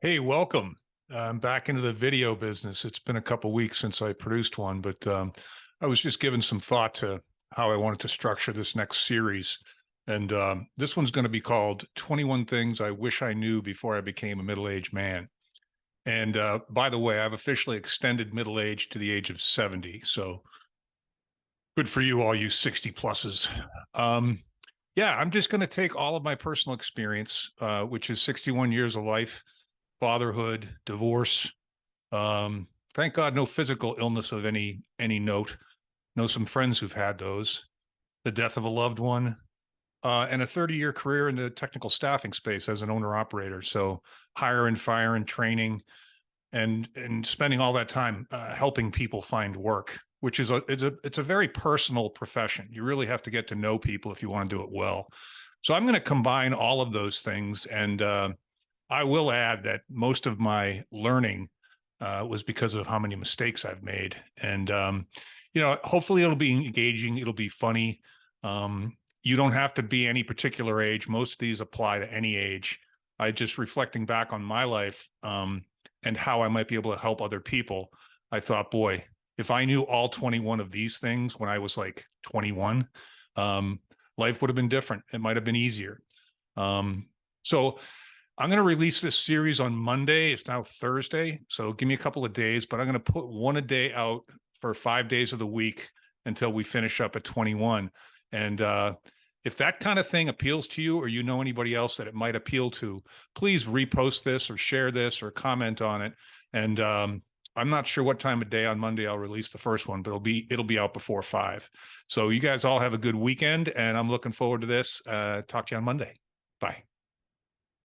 Hey, welcome. I'm back into the video business. It's been a couple weeks since I produced one, but I was just giving some thought to how I wanted to structure this next series. And this one's going to be called 21 Things I Wish I Knew Before I Became a Middle-Aged Man. And by the way, I've officially extended middle age to the age of 70. So good for you, all you 60 pluses. Um, yeah, I'm just going to take all of my personal experience, which is 61 years of life, fatherhood, divorce. Thank God, no physical illness of any note. Know some friends who've had those. The death of a loved one, and a 30-year career in the technical staffing space as an owner operator. So hire and fire and training, and spending all that time helping people find work, which is it's a very personal profession. You really have to get to know people if you want to do it well. So I'm going to combine all of those things, and I will add that most of my learning was because of how many mistakes I've made. And, hopefully it'll be engaging. It'll be funny. You don't have to be any particular age. Most of these apply to any age. I just reflecting back on my life and how I might be able to help other people. I thought, boy, if I knew all 21 of these things when I was like 21, life would have been different. It might have been easier. So I'm going to release this series on Monday. It's now Thursday, so give me a couple of days, but I'm going to put one a day out for 5 days of the week until we finish up at 21. And if that kind of thing appeals to you, or you know anybody else that it might appeal to, please repost this or share this or comment on it. And I'm not sure what time of day on Monday I'll release the first one, but it'll be out before 5. So you guys all have a good weekend, and I'm looking forward to this. Talk to you on Monday. Bye.